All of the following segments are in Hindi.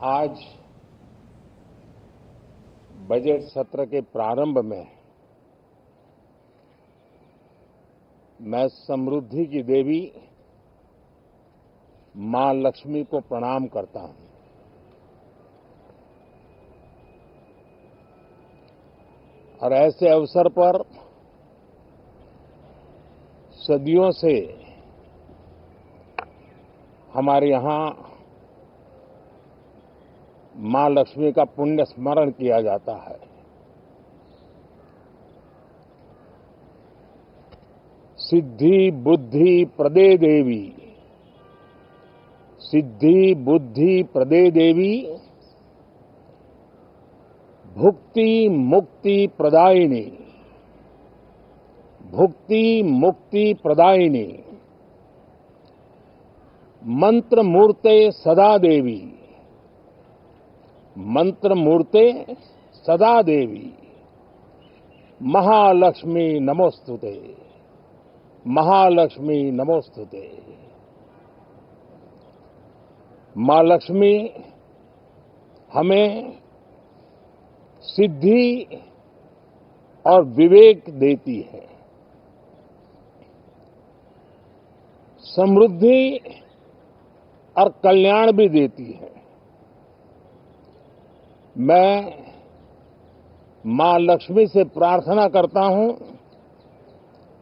आज बजट सत्र के प्रारंभ में मैं समृद्धि की देवी मां लक्ष्मी को प्रणाम करता हूं। और ऐसे अवसर पर सदियों से हमारे यहां मां लक्ष्मी का पुण्य स्मरण किया जाता है। सिद्धि बुद्धि प्रदे देवी, सिद्धि बुद्धि प्रदे देवी, भुक्ति मुक्ति प्रदायिनी, भुक्ति मुक्ति प्रदायिनी, मंत्र मूर्ते सदा देवी, मंत्र मूर्ते सदा देवी, महालक्ष्मी नमोस्तुते, महालक्ष्मी नमोस्तुते। मां लक्ष्मी हमें सिद्धि और विवेक देती है, समृद्धि और कल्याण भी देती है। मैं मां लक्ष्मी से प्रार्थना करता हूं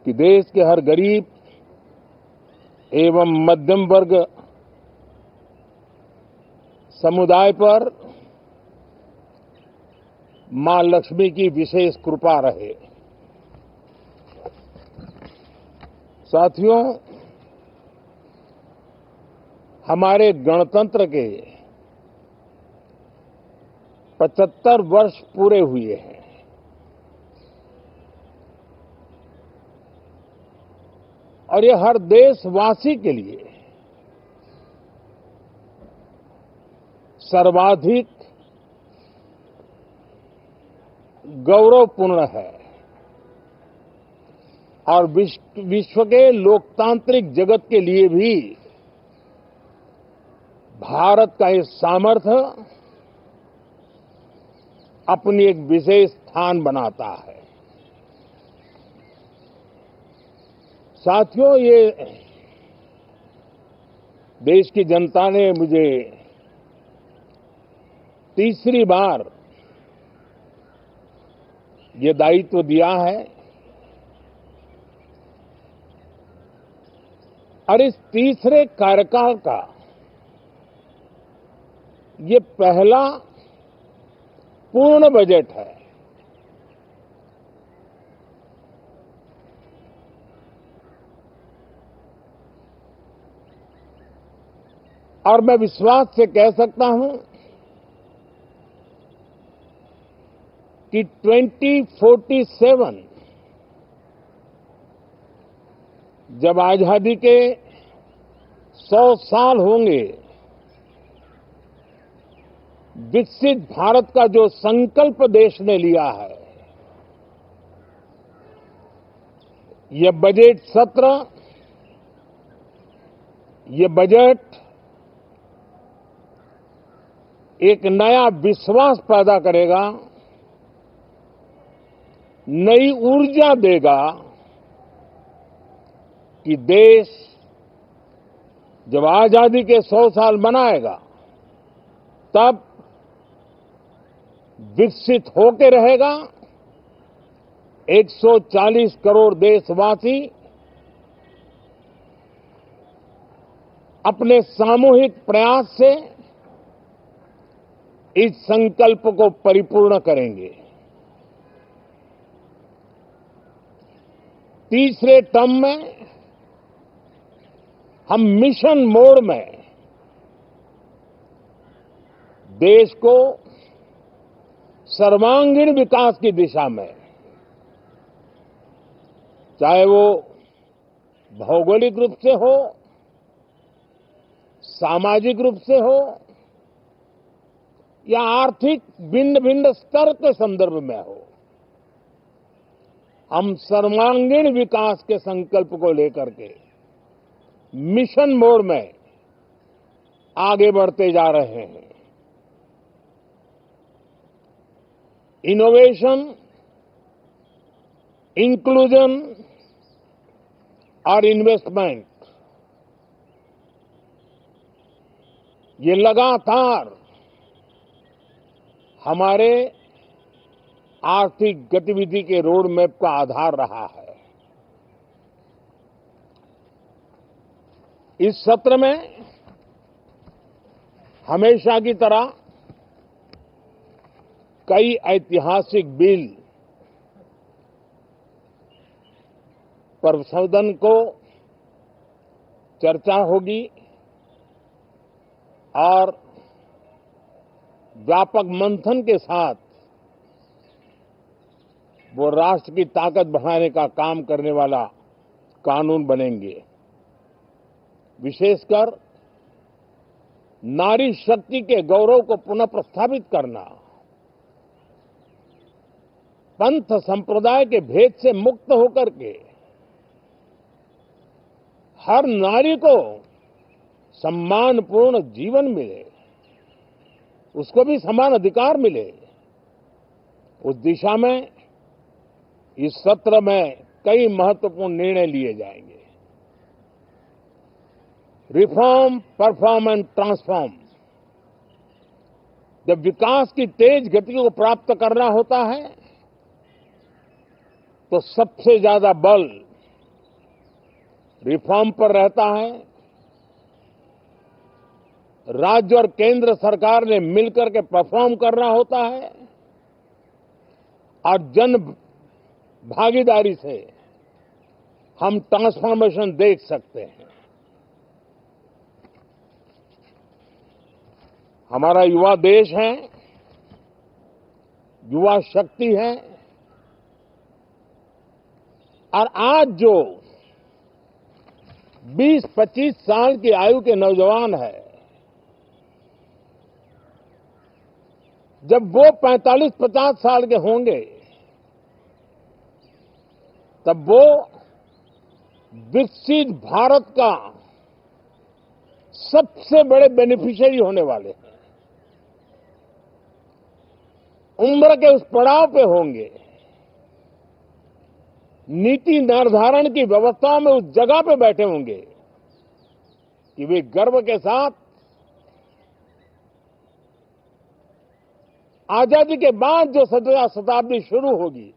कि देश के हर गरीब एवं मध्यम वर्ग समुदाय पर मां लक्ष्मी की विशेष कृपा रहे। साथियों, हमारे गणतंत्र के 75 वर्ष पूरे हुए हैं। और ये हर देशवासी के लिए सर्वाधिक गौरवपूर्ण है और विश्व के लोकतांत्रिक जगत के लिए भी भारत का ये सामर्थ्य अपनी एक विशेष स्थान बनाता है। साथियों, ये देश की जनता ने मुझे तीसरी बार ये दायित्व दिया है और इस तीसरे कार्यकाल का ये पहला पूर्ण बजट है। और मैं विश्वास से कह सकता हूं कि 2047 जब आजादी के 100 साल होंगे, विकसित भारत का जो संकल्प देश ने लिया है, ये बजट सत्र, ये बजट एक नया विश्वास पैदा करेगा, नई ऊर्जा देगा कि देश जब आजादी के 100 साल मनाएगा तब विकसित होकर रहेगा। 140 करोड़ देशवासी अपने सामूहिक प्रयास से इस संकल्प को परिपूर्ण करेंगे। तीसरे टर्म में हम मिशन मोड में देश को सर्वांगीण विकास की दिशा में, चाहे वो भौगोलिक रूप से हो, सामाजिक रूप से हो या आर्थिक भिन्न भिन्न स्तर के संदर्भ में हो, हम सर्वांगीण विकास के संकल्प को लेकर के मिशन मोड में आगे बढ़ते जा रहे हैं। इनोवेशन, इंक्लूजन और इन्वेस्टमेंट, ये लगातार हमारे आर्थिक गतिविधि के रोड मैप का आधार रहा है। इस सत्र में हमेशा की तरह कई ऐतिहासिक बिल पर सदन को चर्चा होगी और व्यापक मंथन के साथ वो राष्ट्र की ताकत बढ़ाने का काम करने वाला कानून बनेंगे। विशेषकर नारी शक्ति के गौरव को पुनः प्रस्थापित करना, पंथ संप्रदाय के भेद से मुक्त होकर के हर नारी को सम्मानपूर्ण जीवन मिले, उसको भी समान अधिकार मिले, उस दिशा में इस सत्र में कई महत्वपूर्ण निर्णय लिए जाएंगे। Reform, perform and transform. जब विकास की तेज गति को प्राप्त करना होता है तो सबसे ज्यादा बल रिफॉर्म पर रहता है। राज्य और केंद्र सरकार ने मिलकर के परफॉर्म करना होता है और जन भागीदारी से हम ट्रांसफॉर्मेशन देख सकते हैं। हमारा युवा देश है, युवा शक्ति है और आज जो 20-25 साल की आयु के नौजवान है, जब वो 45-50 साल के होंगे तब वो विकसित भारत का सबसे बड़े बेनिफिशियरी होने वाले हैं। उम्र के उस पड़ाव पे होंगे, नीति निर्धारण की व्यवस्थाओं में उस जगह पे बैठे होंगे कि वे गर्व के साथ आजादी के बाद जो 17वीं शताब्दी शुरू होगी,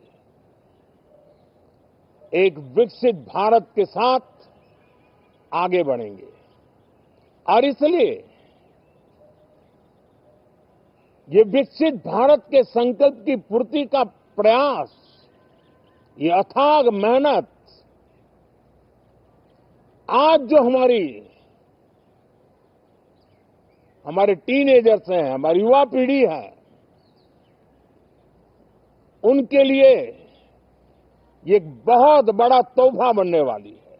एक विकसित भारत के साथ आगे बढ़ेंगे। और इसलिए ये विकसित भारत के संकल्प की पूर्ति का प्रयास, ये अथाग मेहनत आज जो हमारे टीनेजर्स हैं, हमारी युवा पीढ़ी है, उनके लिए ये एक बहुत बड़ा तोहफा बनने वाली है।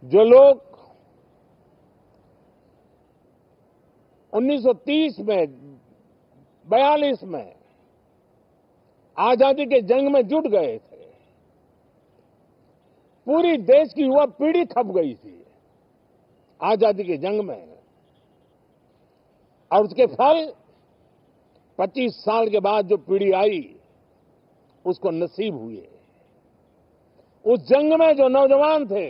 जो लोग 1930 में, 42 में आजादी के जंग में जुट गए थे, पूरी देश की युवा पीढ़ी खप गई थी आजादी के जंग में, और उसके फल 25 साल के बाद जो पीढ़ी आई उसको नसीब हुए। उस जंग में जो नौजवान थे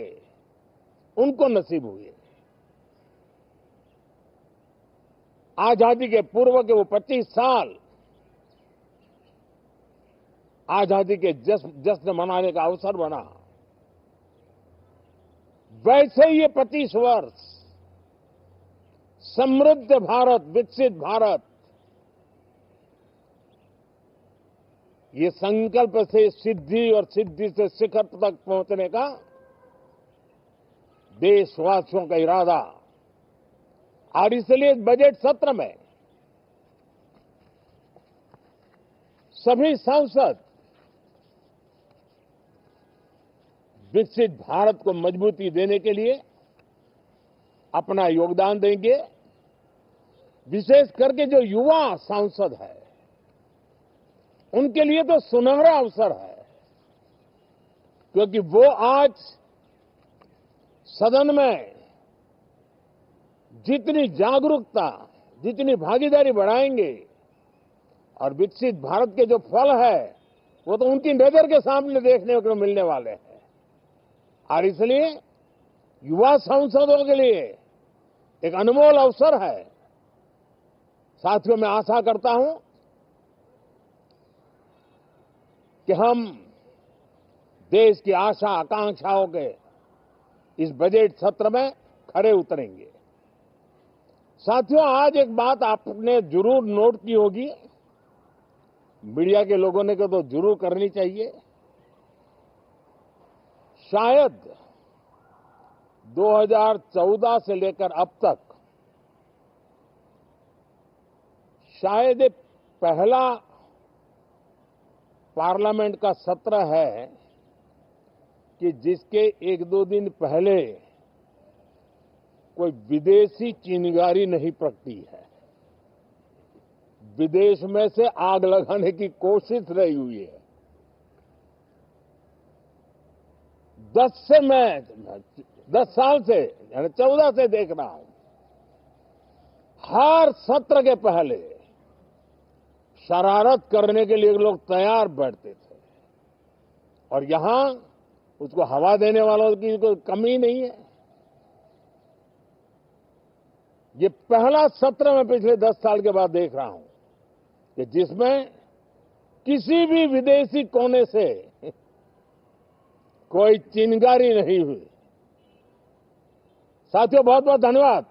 उनको नसीब हुए। आजादी के पूर्व के वो 25 साल आजादी के जश्न मनाने का अवसर बना। वैसे ही ये 25 वर्ष समृद्ध भारत, विकसित भारत, ये संकल्प से सिद्धि और सिद्धि से शिखर तक पहुंचने का देशवासियों का इरादा। और इसलिए इस बजट सत्र में सभी सांसद विकसित भारत को मजबूती देने के लिए अपना योगदान देंगे। विशेष करके जो युवा सांसद है उनके लिए तो सुनहरा अवसर है, क्योंकि वो आज सदन में जितनी जागरूकता, जितनी भागीदारी बढ़ाएंगे और विकसित भारत के जो फल है वो तो उनकी नजर के सामने देखने को मिलने वाले हैं। और इसलिए युवा सांसदों के लिए एक अनमोल अवसर है। साथियों, मैं आशा करता हूं कि हम देश की आशा आकांक्षाओं के इस बजट सत्र में खरे उतरेंगे। साथियों, आज एक बात आपने जरूर नोट की होगी, मीडिया के लोगों ने तो जरूर करनी चाहिए। शायद 2014 से लेकर अब तक शायद ये पहला पार्लियामेंट का सत्र है कि जिसके एक दो दिन पहले कोई विदेशी चिंगारी नहीं प्रगटी है, विदेश में से आग लगाने की कोशिश रही हुई है। 10 साल से यानी 14 से देख रहा हूं, हर सत्र के पहले शरारत करने के लिए लोग तैयार बैठते थे और यहां उसको हवा देने वालों की कोई कमी नहीं है। ये पहला सत्र मैं पिछले 10 साल के बाद देख रहा हूं कि जिसमें किसी भी विदेशी कोने से कोई चिंगारी नहीं हुई। साथियों, बहुत बहुत धन्यवाद।